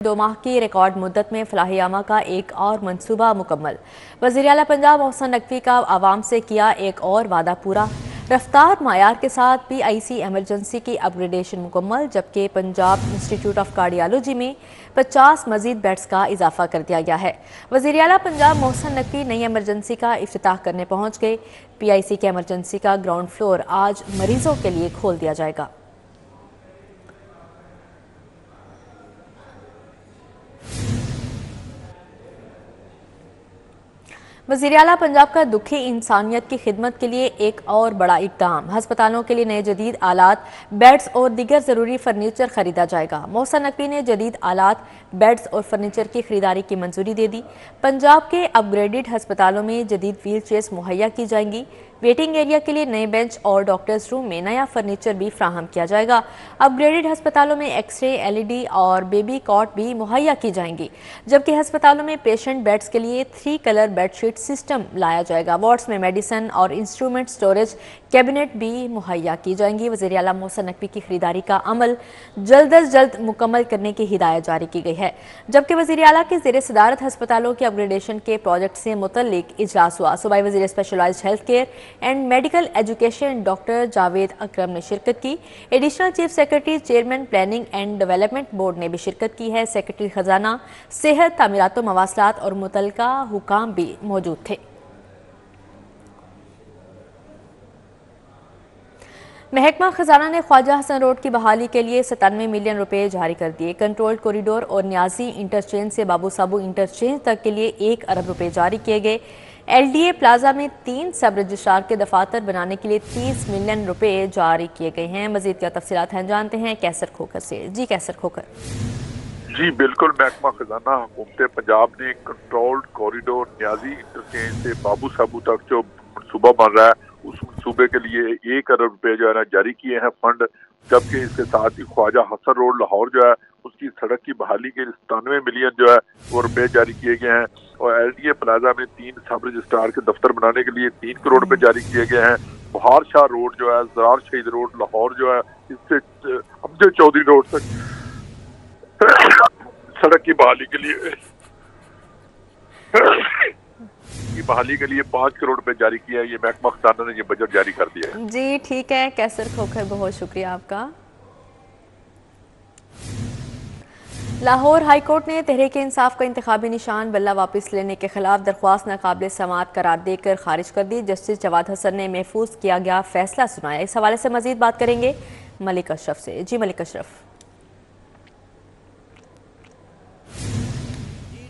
2 माह की रिकॉर्ड मुद्दत में फलाहियामा का एक और मंसूबा मुकम्मल। वज़ीर आला पंजाब मोहसिन नकवी का आवाम से किया एक और वादा पूरा। रफ्तार मायार के साथ PIC एमरजेंसी की अपग्रेडेशन मुकम्मल, जबकि पंजाब इंस्टीट्यूट ऑफ कार्डियोलॉजी में 50 मजीद बेड्स का इजाफा कर दिया गया है। वज़ीर आला पंजाब मोहसिन नकवी नई एमरजेंसी का इफ्तिताह करने पहुँच गए। PIC के एमरजेंसी का ग्राउंड फ्लोर आज मरीजों के लिए खोल दिया जाएगा। वज़ीर आला पंजाब का दुखी इंसानियत की खिदमत के लिए एक और बड़ा इक़दाम। हस्पतालों के लिए नए जदीद आलात, बेड्स और दीगर ज़रूरी फर्नीचर खरीदा जाएगा। मोहसिन नकवी ने जदीद आलात, बेड्स और फर्नीचर की खरीदारी की मंजूरी दे दी। पंजाब के अपग्रेडेड हस्पतालों में जदीद व्हील चेयर्स मुहैया की जाएंगी। वेटिंग एरिया के लिए नए बेंच और डॉक्टर्स रूम में नया फर्नीचर भी फ्राहम किया जाएगा। अपग्रेडेड हस्पतालों में एक्सरे, LED और बेबी कॉट भी मुहैया की जाएंगी, जबकि हस्पतालों में पेशेंट बेड्स के लिए 3 कलर बेडशीट सिस्टम लाया जाएगा। वार्ड्स में मेडिसिन और इंस्ट्रूमेंट स्टोरेज कैबिनेट भी मुहैया की जाएंगी। वज़ीर आला मोहसिन नकवी की खरीदारी का अमल जल्द अज जल्द मुकम्मल करने की हिदायत जारी की गई है, जबकि वज़ीर आला के ज़ेर सदारत हस्पतालों के अपग्रेडेशन के प्रोजेक्ट से मुतल्लिक इजलास हुआ। सूबाई वज़ीर specialized health care and medical education doctor Javed Akram ने शिरकत की। Additional chief secretary, chairman planning and development board ने भी शिरकत की है। सेक्रेटरी खजाना, सेहत, तामीरात, मवासलात और मुतल्लिका हुकाम भी मौजूद थे। महकमा खजाना ने ख्वाजा हसन रोड की बहाली के लिए 97 मिलियन रुपए जारी कर दिए। कंट्रोल्ड कॉरिडोर और न्याजी इंटरचेंज से बाबू साबू इंटरचेंज तक के लिए 1 अरब रुपए जारी किए गए। LDA प्लाजा में 3 सब रजिस्ट्रार के दफातर बनाने के लिए 30 मिलियन रुपए जारी किए गए हैं। मजीद क्या तफसीलात हैं जानते हैं कैसर खोकर से। जी कैसर खोकर। जी बिल्कुल, महकमा खजाना हुकूमत पंजाब ने कंट्रोल्ड कॉरिडोर न्याजी इंटरचेंज से बाबू साबू तक जो मनसूबा बन रहा है उस मनसूबे के लिए 1 अरब रुपए जो है ना जारी किए हैं फंड, जबकि इसके साथ ही ख्वाजा हसन रोड लाहौर जो है उसकी सड़क की बहाली के 97 मिलियन जो है वो रुपए जारी किए गए हैं। और LDA प्लाजा में 3 सब रजिस्ट्रार के दफ्तर बनाने के लिए 3 करोड़ रुपए जारी किए गए हैं। बहार शाह रोड जो है, ज़रार शहीद रोड लाहौर जो है, इससे अमजद चौधरी रोड तक सड़क की बहाली के लिए 5 करोड़ रुपए जारी किया है। ये महकमा खजाना ने ये बजट जारी कर दिया है। जी ठीक है कैसर खोकर, बहुत शुक्रिया आपका। लाहौर हाई कोर्ट ने तहरीक इंसाफ का इंतखाबी निशान बल्ला वापस लेने के खिलाफ दरख्वास्त नाकाबिल समाअत करार देकर खारिज कर दी। जस्टिस जवाद हसन ने महफूज किया गया फैसला सुनाया। इस हवाले से मजीद बात करेंगे मलिक अशरफ से। जी मलिक अशरफ।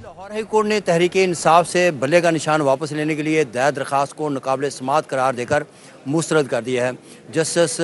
लाहौर हाई कोर्ट ने तहरीक इंसाफ से बल्ले का निशान वापस लेने के लिए दायर दरख्वास्त को नाकाबिल समाअत करार देकर मुस्तरद कर दिया है। जस्टिस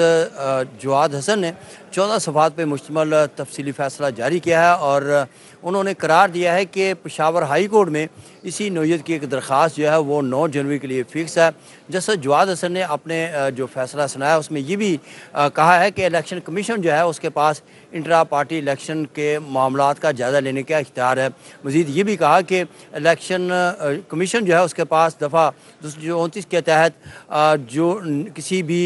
जवाद हसन ने 14 सफ़ात पर मुश्तमिल तफसीली फ़ैसला जारी किया है और उन्होंने करार दिया है कि पेशावर हाई कोर्ट में इसी नौयत की एक दरख्वास्त जो है वो 9 जनवरी के लिए फ़िक्स है। जस्टिस जवाद हसन ने अपने जो फ़ैसला सुनाया उसमें ये भी कहा है कि इलेक्शन कमीशन जो है उसके पास इंट्रा पार्टी इलेक्शन के मामलात का जायज़ा लेने का इख्तियार है। मज़ीद ये भी कहा कि इलेक्शन कमीशन जो है उसके पास दफ़ा 229 के तहत जो किसी भी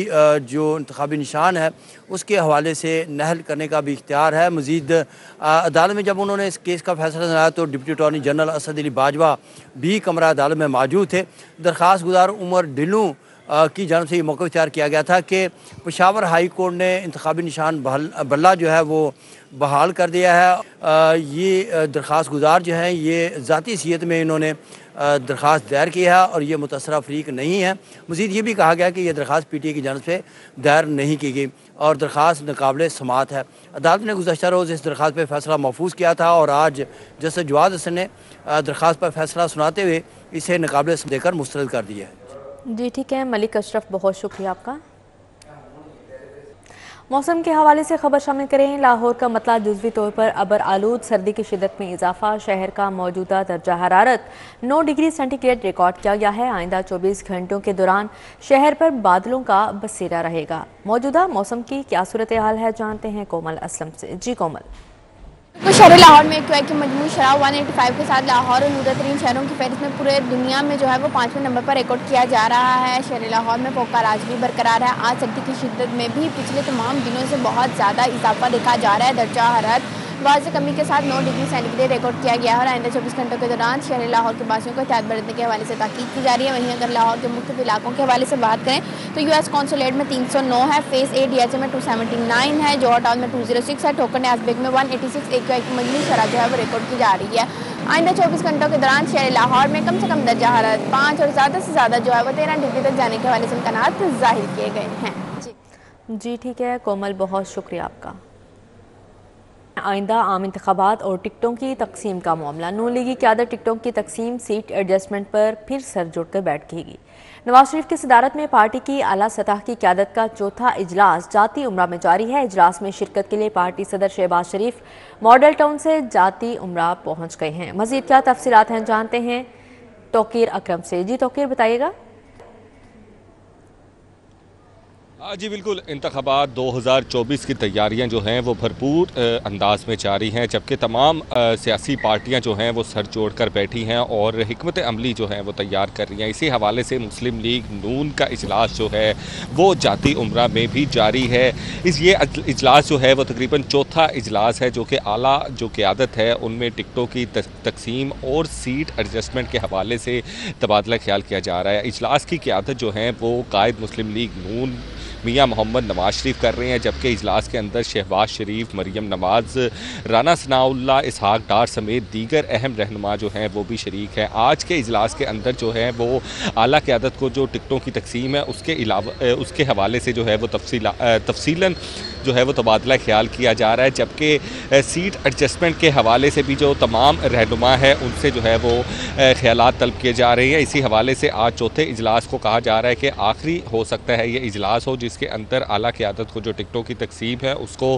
जो इंतखाबी निशान है उसके हवाले से नहल करने का भी इख्तियार है। मज़ीद अदालत में जब उन्होंने इस केस का फैसला सुनाया तो deputy attorney general Asad Ali Bajwa भी कमरा अदालत में मौजूद थे। दरख्वास्त गुजार उमर ढिल्लू की जानब से ये मौक़िफ़ तैयार किया गया था कि पेशावर हाई कोर्ट ने इंतखाबी निशान बल्ला जो है वो बहाल कर दिया है। ये दरख्वास्त गुजार जो हैं ये ज़ाती हैसियत में इन्होंने दरख्वास्त दायर की है और ये मुतसरा फ़रीक नहीं है। मज़ीद ये भी कहा गया कि यह दरख्वास्त PTA की जानब से दायर नहीं की गई और दरख्वास्त नाकाबिल समाअत है। अदालत ने गुज़श्ता रोज़ इस दरख्वास्त पर फैसला महफूज किया था और आज जस्टिस जवाद हसन ने दरख्वास्त पर फैसला सुनाते हुए इसे नाकाबिल देकर मुस्तरद कर दिया है। जी ठीक है मलिक अशरफ, बहुत शुक्रिया आपका। मौसम के हवाले से खबर शामिल करें। लाहौर का मतला जुज़वी तौर पर अबर आलूद, सर्दी की शिद्दत में इजाफा। शहर का मौजूदा दर्जा हरारत 9 डिग्री सेंटीग्रेड रिकॉर्ड किया गया है। आइंदा 24 घंटों के दौरान शहर पर बादलों का बसेरा रहेगा। मौजूदा मौसम की क्या सूरत हाल है जानते हैं कोमल असलम से। जी कोमल। तो शहर लाहौर में एक की मजमू शराब 185 के साथ लाहौर और लूदा तरीन शहरों की फहरिस्त में पूरे दुनिया में जो है वो 5वें नंबर पर रिकॉर्ड किया जा रहा है। शहर लाहौर में फोकाल आज भी बरकरार है। आज सर्दी की शिद्दत में भी पिछले तमाम दिनों से बहुत ज़्यादा इजाफा देखा जा रहा है। दर्जा हरारत वाज़ कमी के साथ 9 डिग्री सेंटीग्रेड रिकॉर्ड किया गया है और आइंदा 24 घंटों के दौरान शहर लाहौर के वासियों को एहतियात बरतने के हवाले से ताकीद की जा रही है। वहीं अगर लाहौर के मुख्तलिफ इलाकों के हवाले से बात करें तो US कौंसुलेट में 309 है, फेज़ A DHA में 279 है, जौहर टाउन में 206 है, ठोकर न्याज़ में 186 AQI की मजमूई शरह जो है वो रिकॉर्ड की जा रही है। आइंदा 24 घंटों के दौरान शहर लाहौर में कम से कम दर्जा हरारत 5 और ज़्यादा से ज़्यादा जो है वो 13 डिग्री तक जाने के हवाले से इम्कानात जाहिर किए गए हैं। जी ठीक है कोमल, बहुत शुक्रिया आपका। आइंदा आम इंतखाबात और टिकटों की तकसीम का मामला। नून लीगी क़यादत टिकटों की तकसीम सीट एडजस्टमेंट पर फिर सर जोड़कर बैठेगी। नवाज शरीफ की सदारत में पार्टी की आला सतह की क़यादत का चौथा इजलास जाती उमरा में जारी है। इजलास में शिरकत के लिए पार्टी सदर शहबाज शरीफ मॉडल टाउन से जाती उमरा पहुँच गए हैं। मज़ीद क्या तफसीलात हैं जानते हैं तौकीर अकरम से। जी तौकीर बताइएगा। जी बिल्कुल, इंतखाबात 2024 की तैयारियां जो हैं वो भरपूर अंदाज में जारी हैं, जबकि तमाम सियासी पार्टियां जो हैं वो सर जोड़ कर बैठी हैं और हिकमत अमली जो है वो तैयार कर रही हैं। इसी हवाले से मुस्लिम लीग नून का इजलास जो है वो जाती उमरा में भी जारी है। ये इजलास जो है वो तकरीबन चौथा इजलास है जो कि आला जो क़यादत है उनमें टिकटों की तकसीम और सीट एडजस्टमेंट के हवाले से तबादला ख्याल किया जा रहा है। इजलास की क़यादत जो है वो कायद मुस्लिम लीग नून मियां मोहम्मद नवाज शरीफ कर रहे हैं, जबकि इजलास के अंदर शहबाज शरीफ, मरियम नवाज, राना सनाउल्लाह, इसहाक डार समेत दीगर अहम रहनुमा जो हैं वो भी शरीक हैं। आज के इजलास के अंदर जो है वो आला क़यादत को जो टिकटों की तकसीम है उसके हवाले से जो है वो तफसीलन जो है वो तबादला ख्याल किया जा रहा है, जबकि सीट एडजस्टमेंट के हवाले से भी जो तमाम रहनुमा है उनसे जो है वो ख्यालात तलब किए जा रहे हैं। इसी हवाले से आज चौथे इजलास को कहा जा रहा है कि आखिरी हो सकता है ये इजलास हो जिसके अंदर आला क़यादत को जो टिकटों की तकसीम है उसको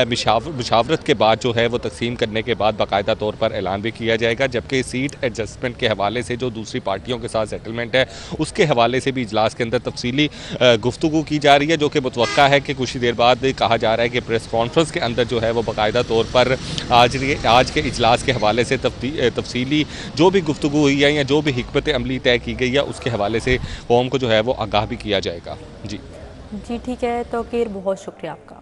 मुशावरत के बाद जो है वो तकसीम करने के बाद बाकायदा तौर पर ऐलान भी किया जाएगा, जबकि सीट एडजस्टमेंट के हवाले से जो दूसरी पार्टियों के साथ सेटलमेंट है उसके हवाले से भी इजलास के अंदर तफसीली गुफ्तगू की जा रही है, जो कि मुतवक्का है कि कुछ ही देर बाद कहा जा रहा है कि प्रेस कॉन्फ्रेंस के अंदर जो है वो बाकायदा तौर पर आज के इजलास के हवाले से तफसीली जो भी गुफ्तगू हुई है या जो भी हिकमत अमली तय की गई है उसके हवाले से कौम को जो है वो आगाह भी किया जाएगा। जी ठीक है तौकीर, बहुत शुक्रिया आपका।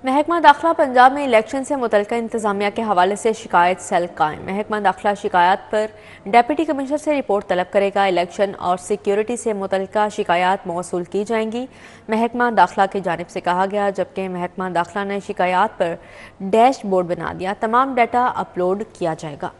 महकमा दाखिला पंजाब में इलेक्शन से मुतल्लिका इंतजामिया के हवाले से शिकायत सेल कायम। महकमा दाखिला शिकायत पर डिप्टी कमिश्नर से रिपोर्ट तलब करेगा। इलेक्शन और सिक्योरिटी से मुतल्लिका शिकायत मौसूल की जाएंगी, महकमा दाखिला की जानिब से कहा गया, जबकि महकमा दाखिला ने शिकायत पर डैशबोर्ड बना दिया। तमाम डाटा अपलोड किया जाएगा।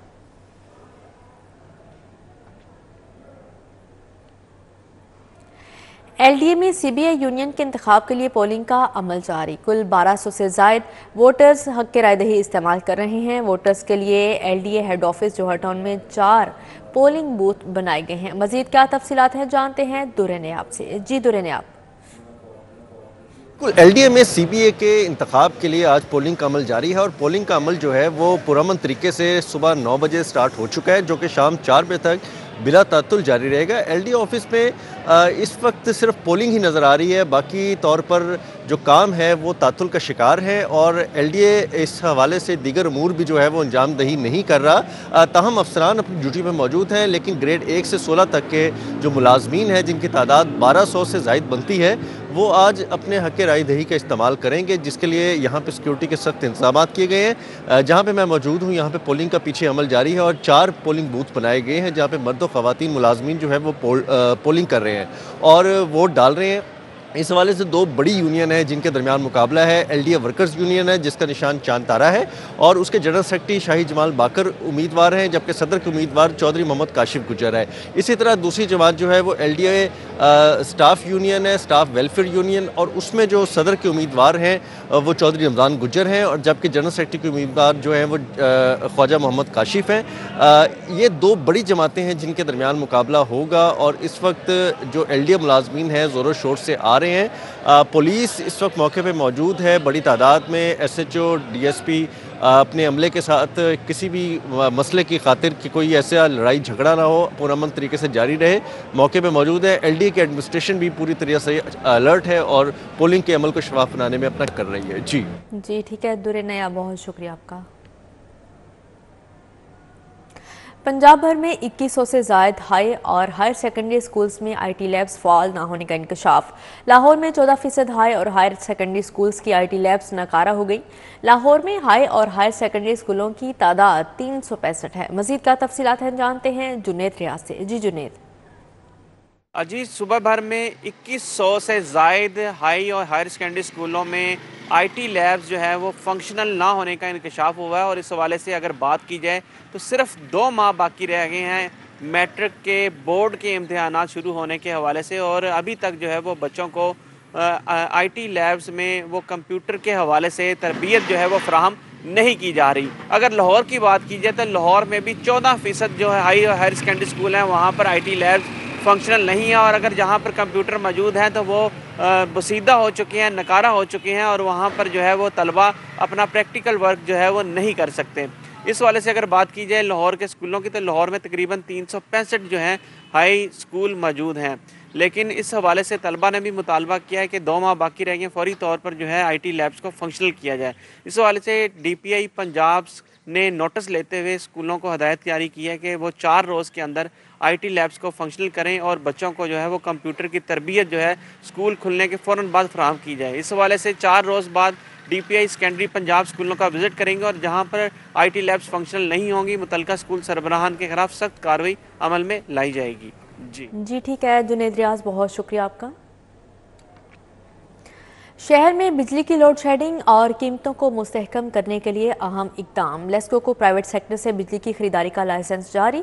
LDA में CBI यूनियन के इंतखाब के लिए पोलिंग का अमल जारी। कुल 1200 से ज़ायद वोटर्स हक के राय दही इस्तेमाल कर रहे हैं। वोटर्स के लिए LDA हेड ऑफिस जौहर टाउन में 4 पोलिंग बूथ बनाए गए हैं। मजीद क्या तफसीलात हैं जानते हैं दुरे नेयाब से। जी दुरे नेयाब। LDA में CBA के इंतखाब के लिए आज पोलिंग का अमल जारी है और पोलिंग का अमल जो है वो पुरअमन तरीके से सुबह 9 बजे स्टार्ट हो चुका है, जो कि शाम 4 बजे तक बिला तातुल जारी रहेगा। LDA ऑफिस में इस वक्त सिर्फ पोलिंग ही नज़र आ रही है, बाकी तौर पर जो काम है वो तातुल का शिकार है और LDA इस हवाले से दीगर अमूर भी जो है वो अंजाम दही नहीं कर रहा। ताहम अफसरान अपनी ड्यूटी में मौजूद हैं, लेकिन ग्रेड 1 से 16 तक के जो मुलाजमीन हैं जिनकी तादाद 1200 से ज़ायद बनती है वो आज अपने हक़ राय दही का इस्तेमाल करेंगे, जिसके लिए यहाँ पे सिक्योरिटी के सख्त इंतजाम किए गए हैं। जहाँ पे मैं मौजूद हूँ यहाँ पे पोलिंग का पीछे अमल जारी है और 4 पोलिंग बूथ बनाए गए हैं जहाँ पे मर्द और ख़वातीन मुलाजमीन जो है वो पोलिंग कर रहे हैं और वोट डाल रहे हैं। इस हवाले से 2 बड़ी यूनियन है जिनके दरमियान मुकाबला है। LDA वर्कर्स यूनियन है जिसका निशान चांद तारा है और उसके जनरल सेक्रेटरी शाही जमाल बाकर उम्मीदवार हैं, जबकि सदर के उम्मीदवार चौधरी मोहम्मद काशिफ गुजर है। इसी तरह दूसरी जमात जो है वो LDA स्टाफ यूनियन है, स्टाफ वेलफेयर यूनियन, और उसमें जो सदर के उम्मीदवार हैं वो चौधरी रमज़ान गुजर हैं और जबकि जनरल सेक्रेटरी के उम्मीदवार जो हैं वो ख्वाजा मोहम्मद काशिफ हैं। ये 2 बड़ी जमातें हैं जिनके दरमियान मुकाबला होगा और इस वक्त जो LDA मुलाजमीन हैं ज़ोरों शोर से आ रहे हैं। पुलिस इस वक्त मौके पे मौजूद है बड़ी तादाद में। SHO DSP अपने अमले के साथ किसी भी मसले की खातिर कि कोई ऐसा लड़ाई झगड़ा ना हो, पुरअमन तरीके से जारी रहे, मौके पे मौजूद है। LDA की एडमिनिस्ट्रेशन भी पूरी तरह से अलर्ट है और पोलिंग के अमल को शफाफ बनाने में अपना कर रही है। जी ठीक है दुरे नया, बहुत शुक्रिया आपका। पंजाब भर में 2100 से ज़ायद हाई और हायर सेकेंडरी स्कूल्स में IT लैब्स फ़ाल ना होने का इंकशाफ। लाहौर में 14% हाई और हायर सेकेंडरी स्कूल्स की IT लैब्स नाकारा हो गई। लाहौर में हाई और हायर सेकेंडरी स्कूलों की तादाद 365 है। मज़ीद का तफसीलात हैं जानते हैं जुनेद रियाज से। जी जुनेद। अजी, सुबह भर में 2100 से ज़ायद हाई और हायर सेकेंडरी स्कूलों में IT लैब्स जो है वो फंक्शनल ना होने का इंकशाफ हुआ है। और इस हवाले से अगर बात की जाए तो सिर्फ 2 माह बाकी रह गए हैं मैट्रिक के बोर्ड के इम्तिहानात शुरू होने के हवाले से, और अभी तक जो है वो बच्चों को IT लैब्स में वो कंप्यूटर के हवाले से तरबियत जो है वो फराहम नहीं की जा रही। अगर लाहौर की बात की जाए तो लाहौर में भी 14% जो है हाई और हायर सेकेंडरी स्कूल हैं वहाँ पर IT लैब्स फंक्शनल नहीं है, और अगर जहाँ पर कंप्यूटर मौजूद हैं तो वो बसीदा हो चुके हैं, नकारा हो चुके हैं, और वहाँ पर जो है वो तलबा अपना प्रैक्टिकल वर्क जो है वो नहीं कर सकते। इस वाले से अगर बात की जाए लाहौर के स्कूलों की तो लाहौर में तकरीबन 365 जो हैं हाई स्कूल मौजूद हैं, लेकिन इस हवाले से तलबा ने भी मुतालबा किया है कि 2 माह बाकी रह गए, फौरी तौर पर जो है IT लैब्स को फंक्शनल किया जाए। इस हवाले से DPI पंजाब ने नोटिस लेते हुए स्कूलों को हदायत जारी की है कि वो 4 रोज़ के अंदर IT लैब्स को फंक्शनल करें और बच्चों को जो है वो कंप्यूटर की तरबियत जो है स्कूल खुलने के फ़ौरन बाद फराहम की जाए। इस हवाले से 4 रोज़ बाद DPI सेकेंडरी पंजाब स्कूलों का विज़िट करेंगे, और जहां पर IT लैब्स फंक्शनल नहीं होंगी मुतलका स्कूल सरबराहान के खिलाफ सख्त कार्रवाई अमल में लाई जाएगी। जी ठीक है जुनेद रियाज, बहुत शुक्रिया आपका। शहर में बिजली की लोड शेडिंग और कीमतों को मुस्तहकम करने के लिए अहम इक़दाम। लेस्को को प्राइवेट सेक्टर से बिजली की खरीदारी का लाइसेंस जारी।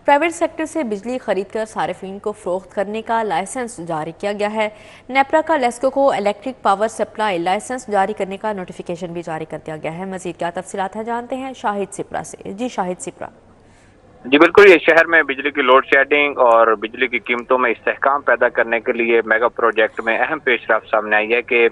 प्राइवेट सेक्टर से बिजली खरीदकर सारिफीन को फ़रोख्त करने का लाइसेंस जारी किया गया है। नेपरा का लेस्को को इलेक्ट्रिक पावर सप्लाई लाइसेंस जारी करने का नोटिफिकेशन भी जारी कर दिया गया है। मज़ीद क्या तफसीलात हैं जानते हैं शाहिद सिप्रा से। जी शाहिद सिप्रा। जी बिल्कुल, ये शहर में बिजली की लोड शेडिंग और बिजली की कीमतों में इस्तेहकाम पैदा करने के लिए मेगा प्रोजेक्ट में अहम पेशरफ्त सामने आई है कि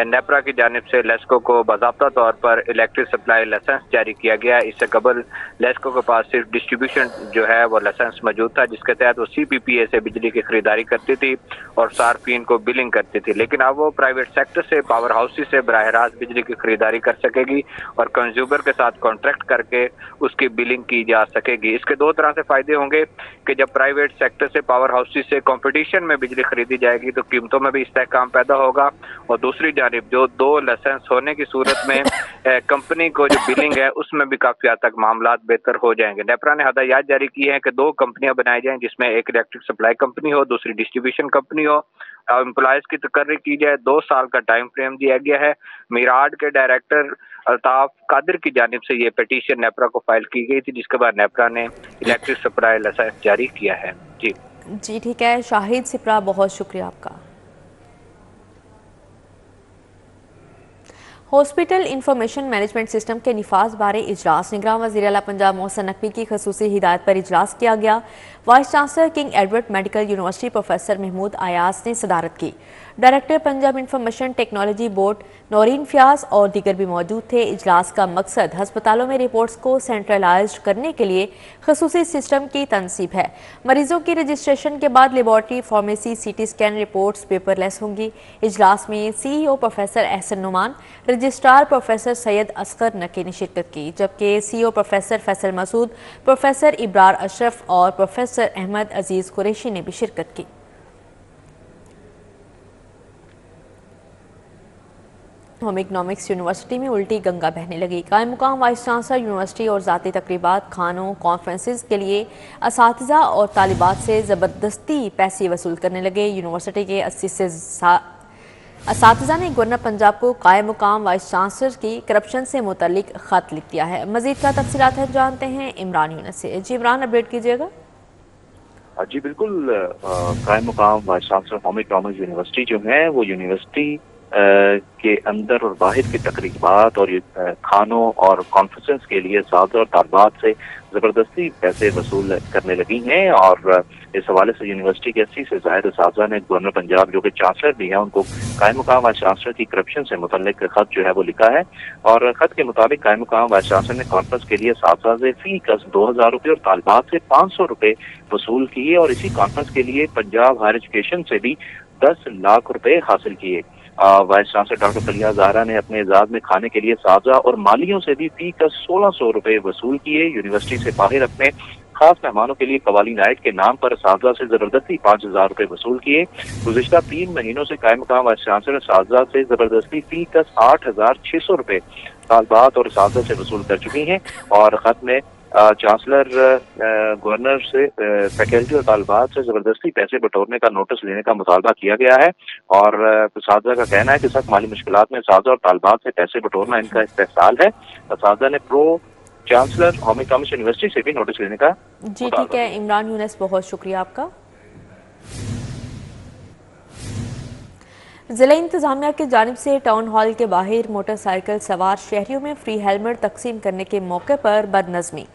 नेपरा की जानिब से लेस्को को बाज़ाब्ता तौर पर इलेक्ट्रिक सप्लाई लाइसेंस जारी किया गया। इससे कबल लेस्को के पास सिर्फ डिस्ट्रीब्यूशन जो है वो लाइसेंस मौजूद था, जिसके तहत वो CPPA से बिजली की खरीदारी करती थी और सार्फिन को बिलिंग करती थी। लेकिन अब वो प्राइवेट सेक्टर से पावर हाउसेस से बराह रास्त बिजली की खरीदारी कर सकेगी और कंज्यूमर के साथ कॉन्ट्रैक्ट करके उसकी बिलिंग की जा सकेगी। इसके 2 तरह से फायदे होंगे कि जब प्राइवेट सेक्टर से पावर हाउसेस से कंपटीशन में बिजली खरीदी जाएगी तो कीमतों में भी इस्तेहकाम पैदा होगा, और दूसरी जानिब जो 2 लाइसेंस होने की सूरत में कंपनी को जो बिलिंग है उसमें भी काफी हद तक मामला बेहतर हो जाएंगे। नेपरा ने हदायत जारी की है कि 2 कंपनियां बनाई जाएं, जिसमें एक इलेक्ट्रिक सप्लाई कंपनी हो, दूसरी डिस्ट्रीब्यूशन कंपनी हो। एम्प्लॉयज की तकर्री की जाए, 2 साल का टाइम फ्रेम दिया गया है। मीराड के डायरेक्टर अल्ताफ कादिर की जानिब से ये पिटीशन नेपरा को फाइल की गई थी, जिसके बाद नेपरा ने इलेक्ट्रिक सप्लाई लाइसेंस जारी किया है। जी ठीक है शाहिद सिप्रा, बहुत शुक्रिया आपका। हॉस्पिटल इंफॉर्मेशन मैनेजमेंट सिस्टम के निफाज बारे इजलास। निगरान वज़ीर आला पंजाब मोहसिन नकवी की खसूसी हिदायत पर इजलास किया गया। Vice chancellor King Edward medical university professor Mahmood Ayaz ने सदारत की। Director Punjab information technology board Naureen Fayyaz और दीगर भी मौजूद थे। इजलास का मकसद हस्पतालों में रिपोर्ट्स को सेंट्रलाइज करने के लिए खसूसी सिस्टम की तनसीब है। मरीजों की रजिस्ट्रेशन के बाद laboratory, pharmacy, CT scan reports paperless होंगी। इजलास में CEO professor Ehsan Numan, registrar professor Syed Asghar Naqi ने शिरकत की, जबकि CEO professor Faisal Masood, professor Ibrar Ashraf और प्रोफेसर अहमद अजीज कुरैशी ने भी शिरकत की। होम इकनॉमिक्स यूनिवर्सिटी में उल्टी गंगा बहने लगी। कायम मुकाम वाइस चांसलर यूनिवर्सिटी और ज़ाती तकरीबात, खानों, कॉन्फ्रेंसेस के लिए असातिज़ा और तालिबात से ज़बरदस्ती पैसे वसूल करने लगे। यूनिवर्सिटी के 80 से असातिज़ा ने गवर्नर पंजाब को कायम मुकाम वाइस चांसलर की करप्शन से मुतल्लिक ख़त लिख दिया है। मज़ीद का तफसीलात है जानते हैं इमरान यूनस से। जी इमरान, अपडेट कीजिएगा। जी बिल्कुल, कायम मुकाम vice chancellor home economics university जो है वो यूनिवर्सिटी के अंदर और बाहर की तकरीबात और खानों और कॉन्फ्रेंसेस के लिए साथ और तालबात से ज़बरदस्ती पैसे वसूल करने लगी हैं। और इस हवाले से यूनिवर्सिटी के 80 से ज़ायद असातिज़ा ने गवर्नर पंजाब जो कि चांसलर भी हैं उनको कायम मुकाम वाइस चांसलर की करप्शन से मुतल्लिक खत जो है वो लिखा है। और खत के मुताबिक कायम मुकाम वाइस चांसलर ने कॉन्फ्रेंस के लिए असातिज़ा से फी कस 2000 रुपये और तालबात से 500 रुपये वसूल किए, और इसी कॉन्फ्रेंस के लिए पंजाब हायर एजुकेशन से भी 10 लाख रुपए हासिल किए। वाइस चांसलर डॉक्टर फलिया ज़हरा ने अपने एजाज में खाने के लिए साजा और मालियों से भी फी का 1600 रुपए वसूल किए। यूनिवर्सिटी से बाहर अपने खास मेहमानों के लिए कवाली नाइट के नाम पर असातिज़ा से जबरदस्ती 5,000 रुपए वसूल किए। गुज़िश्ता 3 महीनों से कायम मकाम वाइस चांसलर असातिज़ा से जबरदस्ती फी कस 8,600 रुपए तालबात और असातिज़ा से वसूल कर चुकी हैं। और खत में चांसलर गवर्नर से फैकल्टी और तालबात से जबरदस्ती पैसे बटोरने का नोटिस लेने का मुतालबा किया गया है। और असातिज़ा का कहना है कि सख्त माली मुश्किलात में असातिज़ा और तालबात से पैसे बटोरना इनका इस्तेहसाल है। असातिज़ा ने प्रो चांसलर कौमी कॉमर्स यूनिवर्सिटी से भी नोटिस लेने का जी ठीक है इमरान यूनिस, बहुत शुक्रिया आपका। जिला इंतजामिया की जानिब से टाउन हॉल के बाहर मोटरसाइकिल सवार शहरियों में फ्री हेलमेट तकसीम करने के मौके पर बदनज़मी।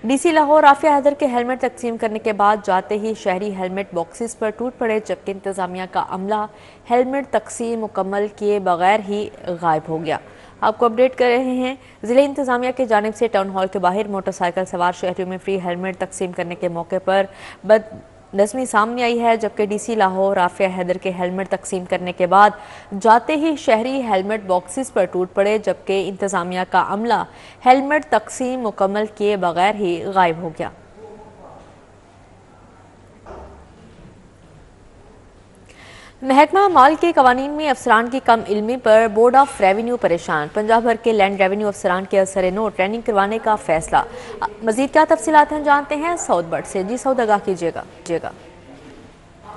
डीसी लाहौर आफिया हैदर के हेलमेट तकसीम करने के बाद जाते ही शहरी हेलमेट बॉक्सेस पर टूट पड़े, जबकि इंतजामिया का अमला हेलमेट तकसीम मुकम्मल किए बगैर ही गायब हो गया। आपको अपडेट कर रहे हैं, जिला इंतजामिया की जानिब से टाउन हॉल के बाहर मोटरसाइकिल सवार शहरियों में फ्री हेलमेट तकसीम करने के मौके पर बदनज़मी सामने आई है, जबकि डीसी लाहौर आफिया हैदर के हेलमेट तकसीम करने के बाद जाते ही शहरी हेलमेट बॉक्सेस पर टूट पड़े, जबकि इंतजामिया का अमला हेलमेट तकसीम मुकम्मल किए बगैर ही गायब हो गया। महकमा माल के कवानीन में अफसरान की कम इल्मी पर बोर्ड ऑफ रेवेन्यू परेशान। पंजाब भर के लैंड रेवेन्यू अफसरान के असर नो ट्रेनिंग करवाने का फैसला। मजीद क्या तफसीलात हैं जानते हैं सऊद बट से। जी सऊद, आगाह कीजिएगा।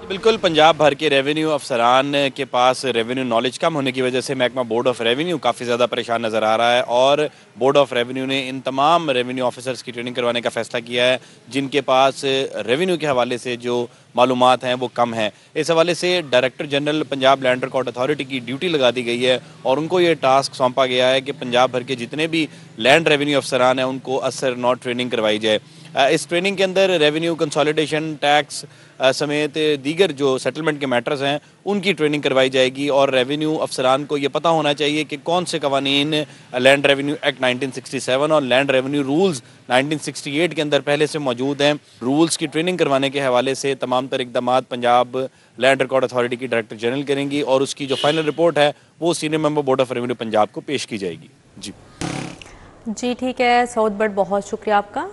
बिल्कुल, पंजाब भर के रेवेन्यू अफसरान के पास रेवेन्यू नॉलेज कम होने की वजह से महकमा बोर्ड ऑफ रेवेन्यू काफ़ी ज़्यादा परेशान नज़र आ रहा है। और बोर्ड ऑफ रेवेन्यू ने इन तमाम रेवेन्यू ऑफिसर्स की ट्रेनिंग करवाने का फ़ैसला किया है जिनके पास रेवेन्यू के हवाले से जो मालूमात हैं वो कम हैं। इस हवाले से director general Punjab land record authority की ड्यूटी लगा दी गई है और उनको ये टास्क सौंपा गया है कि पंजाब भर के जितने भी लैंड रेवेन्यू अफसरान हैं उनको असर नॉट ट्रेनिंग करवाई जाए। इस ट्रेनिंग के अंदर रेवेन्यू कंसोलिडेशन, टैक्स समेत दीगर जो सेटलमेंट के मैटर्स हैं उनकी ट्रेनिंग करवाई जाएगी। और रेवेन्यू अफसरान को ये पता होना चाहिए कि कौन से कवानीन लैंड रेवेन्यू एक्ट 1967 और लैंड रेवेन्यू रूल्स 1968 के अंदर पहले से मौजूद हैं। रूल्स की ट्रेनिंग करवाने के हवाले से तमाम तर इक़दामात पंजाब लैंड रिकॉर्ड अथॉरिटी की डायरेक्टर जनरल करेंगी और उसकी जो फाइनल रिपोर्ट है वो senior member board of revenue Punjab को पेश की जाएगी। जी ठीक है सऊद बट, बहुत शुक्रिया आपका।